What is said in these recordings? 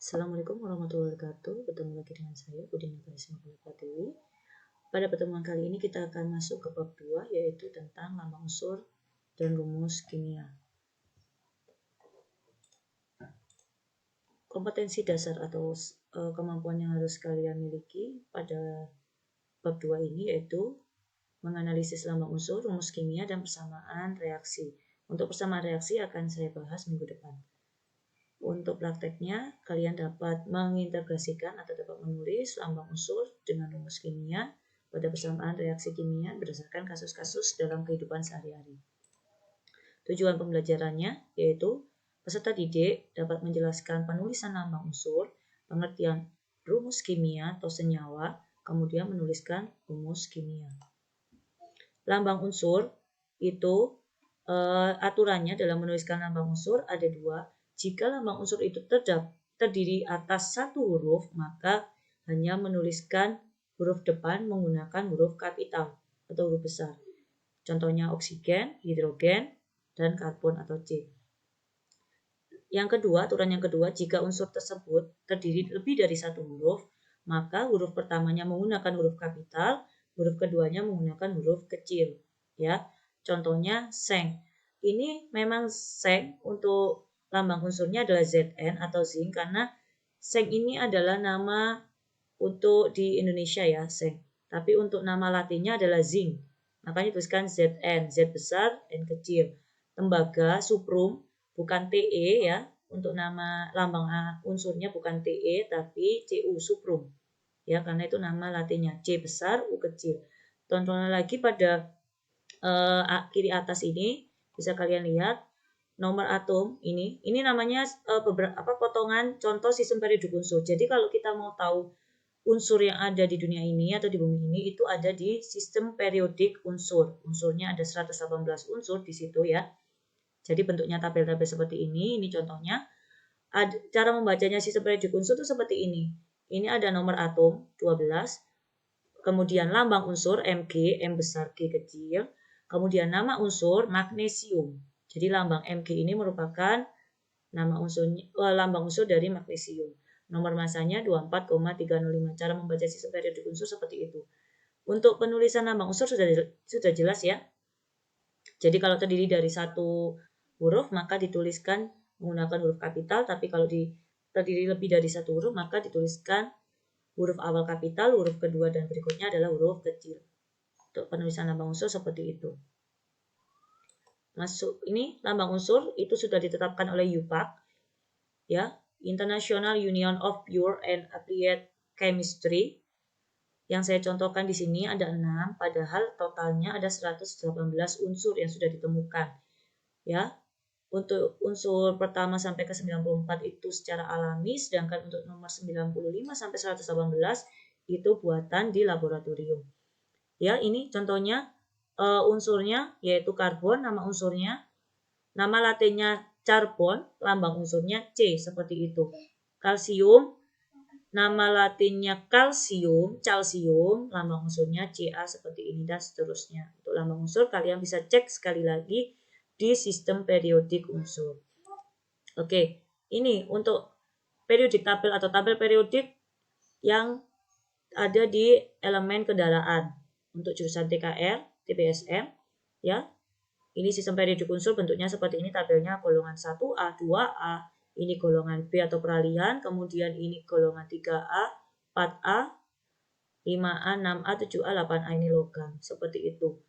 Assalamualaikum warahmatullahi wabarakatuh. Bertemu lagi dengan saya, Budina Karisma Pratiwi. Pada pertemuan kali ini kita akan masuk ke bab 2, yaitu tentang lambang unsur dan rumus kimia. Kompetensi dasar atau kemampuan yang harus kalian miliki pada bab 2 ini yaitu menganalisis lambang unsur, rumus kimia, dan persamaan reaksi. Untuk persamaan reaksi akan saya bahas minggu depan. Untuk prakteknya, kalian dapat mengintegrasikan atau dapat menulis lambang unsur dengan rumus kimia pada persamaan reaksi kimia berdasarkan kasus-kasus dalam kehidupan sehari-hari. Tujuan pembelajarannya yaitu peserta didik dapat menjelaskan penulisan lambang unsur, pengertian rumus kimia atau senyawa, kemudian menuliskan rumus kimia. Lambang unsur itu aturannya dalam menuliskan lambang unsur ada dua. Jika lambang unsur itu terdiri atas satu huruf, maka hanya menuliskan huruf depan menggunakan huruf kapital atau huruf besar. Contohnya oksigen, hidrogen, dan karbon atau C. Aturan yang kedua, jika unsur tersebut terdiri lebih dari satu huruf, maka huruf pertamanya menggunakan huruf kapital, huruf keduanya menggunakan huruf kecil. Ya, contohnya seng. Ini memang seng untuk lambang unsurnya adalah Zn atau zinc karena seng ini adalah nama untuk di Indonesia ya, seng. Tapi untuk nama latinnya adalah zinc. Makanya tuliskan Zn, Z besar, N kecil. Tembaga, suprum, bukan Te ya. Untuk nama lambang unsurnya bukan Te tapi Cu, suprum. Ya, karena itu nama latinnya. C besar, U kecil. Contohnya lagi pada kiri atas ini bisa kalian lihat nomor atom ini namanya beberapa potongan contoh sistem periodik unsur. Jadi kalau kita mau tahu unsur yang ada di dunia ini atau di bumi ini itu ada di sistem periodik unsur. Unsurnya ada 118 unsur di situ ya. Jadi bentuknya tabel-tabel seperti ini contohnya. Cara membacanya sistem periodik unsur itu seperti ini. Ini ada nomor atom 12. Kemudian lambang unsur Mg, M besar, G kecil. Kemudian nama unsur magnesium. Jadi lambang Mg ini merupakan lambang unsur dari magnesium. Nomor masanya 24,305. Cara membaca sistem periodik unsur seperti itu. Untuk penulisan lambang unsur sudah jelas ya. Jadi kalau terdiri dari satu huruf maka dituliskan menggunakan huruf kapital, tapi kalau terdiri lebih dari satu huruf maka dituliskan huruf awal kapital, huruf kedua dan berikutnya adalah huruf kecil. Untuk penulisan lambang unsur seperti itu. Ini lambang unsur itu sudah ditetapkan oleh UPAC ya, International Union of Pure and Applied Chemistry. Yang saya contohkan di sini ada 6, padahal totalnya ada 118 unsur yang sudah ditemukan. Ya. Untuk unsur pertama sampai ke 94 itu secara alami, sedangkan untuk nomor 95 sampai 118 itu buatan di laboratorium. Ya, ini contohnya unsurnya yaitu karbon, nama unsurnya, nama latinnya carbon, lambang unsurnya C seperti itu. Kalsium, nama latinnya calcium, lambang unsurnya Ca seperti ini dan seterusnya. Untuk lambang unsur kalian bisa cek sekali lagi di sistem periodik unsur. Oke, ini untuk periodik tabel atau tabel periodik yang ada di elemen kendaraan untuk jurusan TKR, TPSM, ya. Ini sistem periodik unsur bentuknya seperti ini, tabelnya golongan 1A, 2A, ini golongan B atau peralihan, kemudian ini golongan 3A, 4A, 5A, 6A, 7A, 8A ini logam, seperti itu.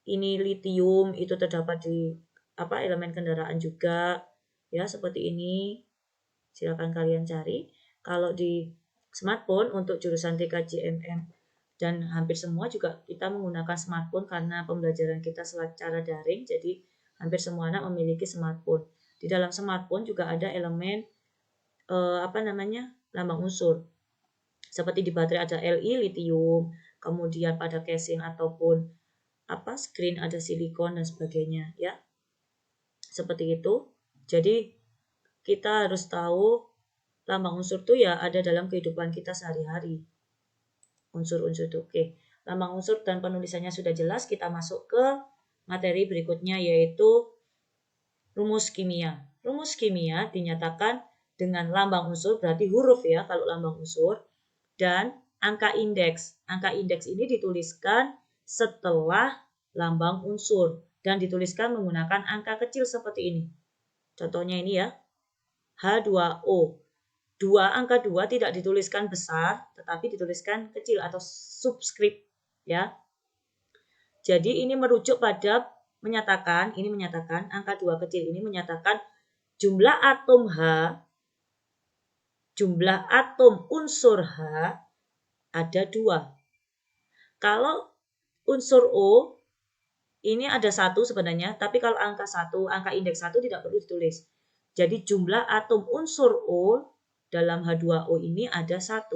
Ini litium itu terdapat di elemen kendaraan juga, ya seperti ini. Silakan kalian cari. Kalau di smartphone untuk jurusan TKJMM dan hampir semua juga kita menggunakan smartphone karena pembelajaran kita secara daring, jadi hampir semua anak memiliki smartphone. Di dalam smartphone juga ada elemen lambang unsur. Seperti di baterai ada Li, litium, kemudian pada casing ataupun screen ada silikon dan sebagainya ya. Seperti itu. Jadi kita harus tahu lambang unsur itu ya ada dalam kehidupan kita sehari-hari. Unsur-unsur itu. Oke. Lambang unsur dan penulisannya sudah jelas, kita masuk ke materi berikutnya yaitu rumus kimia. Rumus kimia dinyatakan dengan lambang unsur, berarti huruf ya kalau lambang unsur, dan angka indeks. Angka indeks ini dituliskan setelah lambang unsur dan dituliskan menggunakan angka kecil seperti ini. Contohnya ini ya, H2O. Angka 2 tidak dituliskan besar, tetapi dituliskan kecil atau subskrip ya. Jadi ini merujuk pada menyatakan angka 2 kecil ini menyatakan jumlah atom unsur H ada 2. Kalau unsur O ini ada 1 sebenarnya, tapi kalau angka indeks 1 tidak perlu ditulis. Jadi jumlah atom unsur O dalam H2O ini ada 1.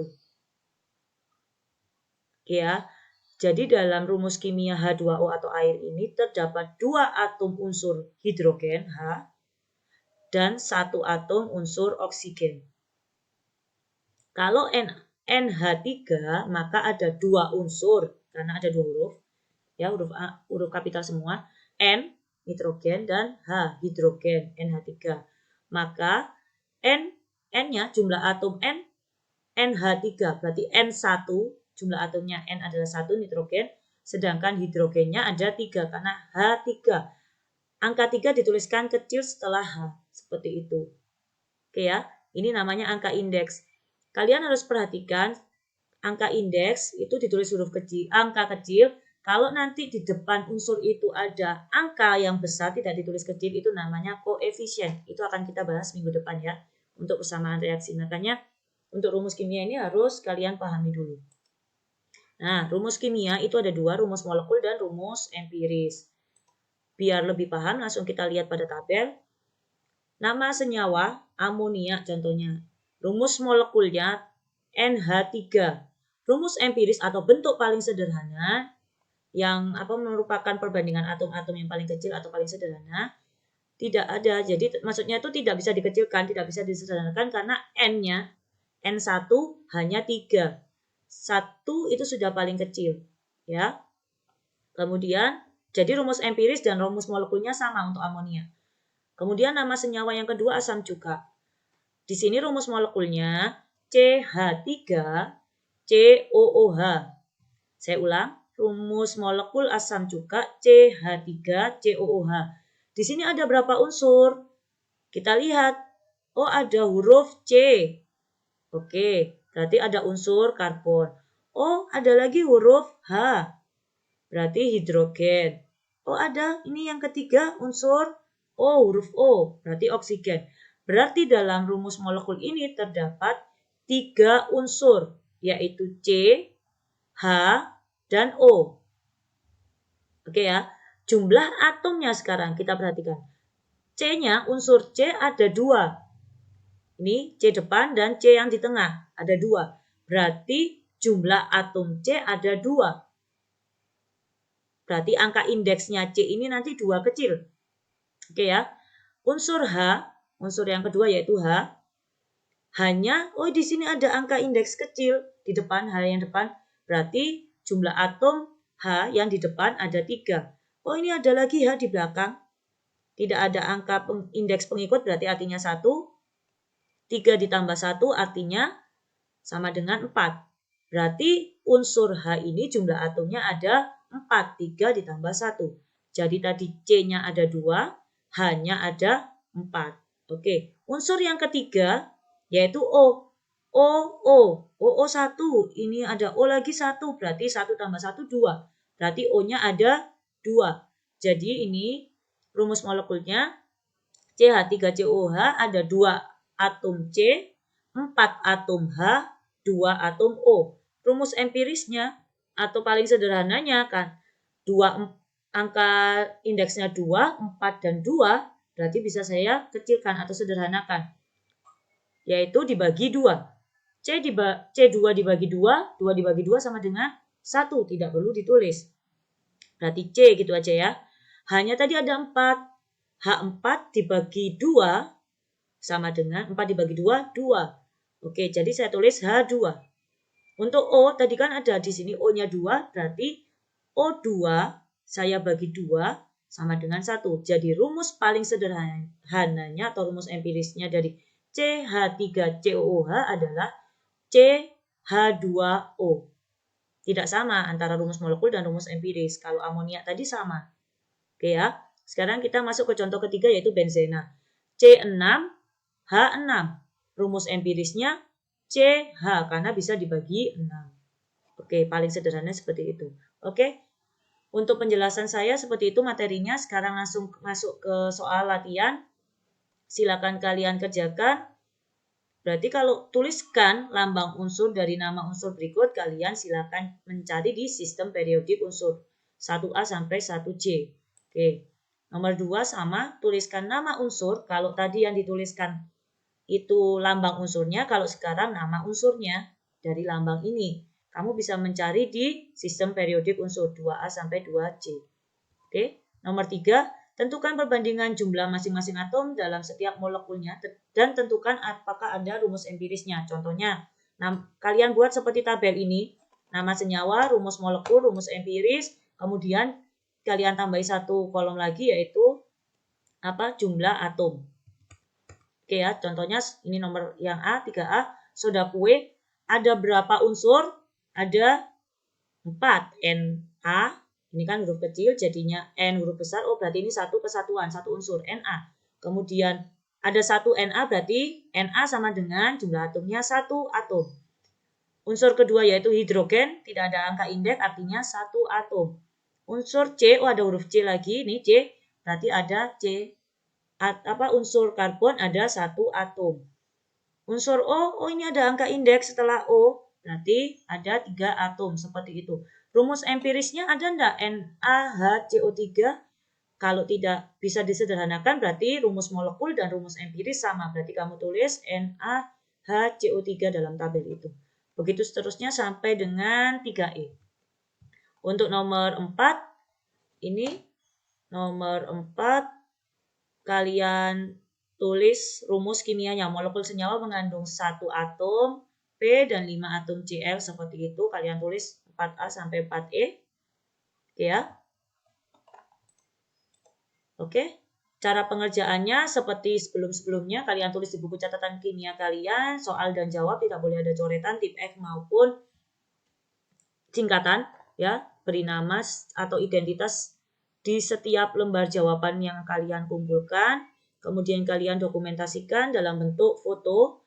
Oke ya. Jadi dalam rumus kimia H2O atau air ini terdapat 2 atom unsur hidrogen H dan 1 atom unsur oksigen. Kalau NH3 maka ada 2 unsur karena ada 2 huruf. Ya, huruf kapital semua. N nitrogen dan H hidrogen NH3. Maka N-nya jumlah atom NH3 berarti N1 jumlah atomnya N adalah 1 nitrogen, sedangkan hidrogennya ada 3 karena H3. Angka 3 dituliskan kecil setelah H, seperti itu. Oke ya, ini namanya angka indeks. Kalian harus perhatikan angka indeks itu ditulis huruf kecil, angka kecil. Kalau nanti di depan unsur itu ada angka yang besar tidak ditulis kecil, itu namanya koefisien. Itu akan kita bahas minggu depan ya, untuk persamaan reaksi. Makanya untuk rumus kimia ini harus kalian pahami dulu. Nah, rumus kimia itu ada 2, rumus molekul dan rumus empiris. Biar lebih paham, langsung kita lihat pada tabel. Nama senyawa, amonia contohnya. Rumus molekulnya NH3. Rumus empiris atau bentuk paling sederhana yang merupakan perbandingan atom-atom yang paling kecil atau paling sederhana tidak ada. Jadi maksudnya itu tidak bisa dikecilkan, tidak bisa disederhanakan karena N-nya N1 hanya 3. 1 itu sudah paling kecil, ya. Kemudian, jadi rumus empiris dan rumus molekulnya sama untuk amonia. Kemudian nama senyawa yang kedua asam cuka. Di sini rumus molekulnya CH3COOH. Saya ulang, rumus molekul asam cuka CH3COOH. Di sini ada berapa unsur? Kita lihat. Oh, ada huruf C. Oke, berarti ada unsur karbon. Oh, ada lagi huruf H. Berarti hidrogen. Oh, ada ini yang ketiga unsur O, huruf O. Berarti oksigen. Berarti dalam rumus molekul ini terdapat 3 unsur, yaitu C, H, dan O. Oke ya, jumlah atomnya sekarang kita perhatikan. C-nya, unsur C ada 2. Ini C depan dan C yang di tengah. Ada 2. Berarti jumlah atom C ada 2. Berarti angka indeksnya C ini nanti 2 kecil. Oke ya. Unsur H, unsur yang kedua yaitu H. Hanya, di sini ada angka indeks kecil di depan, H yang depan. Berarti jumlah atom H yang di depan ada 3. Oh, ini ada lagi H di belakang. Tidak ada angka indeks pengikut, berarti artinya 1. 3 ditambah 1 artinya sama dengan 4. Berarti unsur H ini jumlah atomnya ada 4. 3 ditambah 1. Jadi tadi C-nya ada 2, H-nya ada 4. Oke, unsur yang ketiga yaitu O. OO1. Ini ada O lagi 1, berarti 1 tambah 1, 2. Berarti O-nya ada 2. Jadi ini rumus molekulnya CH3COOH ada 2 atom C, 4 atom H, 2 atom O. Rumus empirisnya atau paling sederhananya kan 2 angka indeksnya 2, 4 dan 2, berarti bisa saya kecilkan atau sederhanakan. Yaitu dibagi 2. C2 dibagi 2, 2 dibagi 2 sama dengan 1, tidak perlu ditulis. Berarti C gitu aja ya. Hanya tadi ada 4. H4 dibagi 2 sama dengan 4 dibagi 2, 2. Oke, jadi saya tulis H2. Untuk O, tadi kan ada di sini O-nya 2, berarti O2 saya bagi 2 sama dengan 1. Jadi rumus paling sederhananya atau rumus empirisnya dari CH3COOH adalah CH2O. Tidak sama antara rumus molekul dan rumus empiris. Kalau amonia tadi sama. Oke ya. Sekarang kita masuk ke contoh ketiga yaitu benzena. C6H6. Rumus empirisnya CH karena bisa dibagi 6. Oke, paling sederhana seperti itu. Oke. Untuk penjelasan saya seperti itu materinya. Sekarang langsung masuk ke soal latihan. Silakan kalian kerjakan. Berarti kalau tuliskan lambang unsur dari nama unsur berikut, kalian silakan mencari di sistem periodik unsur 1A sampai 1C. Oke. Nomor 2 sama, tuliskan nama unsur. Kalau tadi yang dituliskan itu lambang unsurnya, kalau sekarang nama unsurnya dari lambang ini. Kamu bisa mencari di sistem periodik unsur 2A sampai 2C. Oke. Nomor 3, tentukan perbandingan jumlah masing-masing atom dalam setiap molekulnya dan tentukan apakah ada rumus empirisnya. Contohnya, kalian buat seperti tabel ini. Nama senyawa, rumus molekul, rumus empiris, kemudian kalian tambahi satu kolom lagi yaitu jumlah atom. Oke ya, contohnya ini nomor yang A, 3A, soda kue ada berapa unsur? Ada 4. Na, ini kan huruf kecil jadinya N huruf besar, oh berarti ini satu kesatuan, satu unsur, Na. Kemudian ada 1 Na berarti Na sama dengan jumlah atomnya 1 atom. Unsur kedua yaitu hidrogen, tidak ada angka indeks artinya 1 atom. Unsur C, ada huruf C lagi, ini C, berarti ada C. Unsur karbon ada 1 atom. Unsur O, ini ada angka indeks setelah O, berarti ada 3 atom, seperti itu. Rumus empirisnya ada enggak? NaHCO3. Kalau tidak bisa disederhanakan, berarti rumus molekul dan rumus empiris sama. Berarti kamu tulis NaHCO3 dalam tabel itu. Begitu seterusnya sampai dengan 3E. Untuk nomor 4, ini nomor 4, kalian tulis rumus kimianya. Molekul senyawa mengandung 1 atom P dan 5 atom Cl seperti itu. Kalian tulis 4A sampai 4E. Oke ya. Oke. Cara pengerjaannya seperti sebelum-sebelumnya. Kalian tulis di buku catatan kimia kalian. Soal dan jawab tidak boleh ada coretan, tip X maupun singkatan. Ya, beri nama atau identitas di setiap lembar jawaban yang kalian kumpulkan. Kemudian kalian dokumentasikan dalam bentuk foto.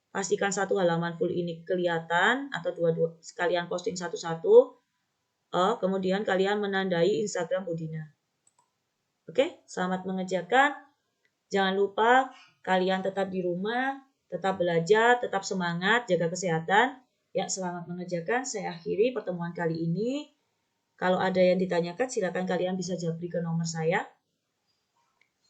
Pastikan satu halaman full ini kelihatan atau dua-dua sekalian posting satu-satu. Kemudian kalian menandai Instagram Budina. Oke, selamat mengerjakan. Jangan lupa kalian tetap di rumah, tetap belajar, tetap semangat, jaga kesehatan. Ya, selamat mengerjakan. Saya akhiri pertemuan kali ini. Kalau ada yang ditanyakan, silakan kalian bisa japri ke nomor saya.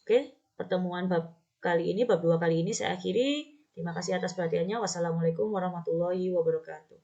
Oke, pertemuan bab 2 kali ini saya akhiri. Terima kasih atas perhatiannya. Wassalamualaikum warahmatullahi wabarakatuh.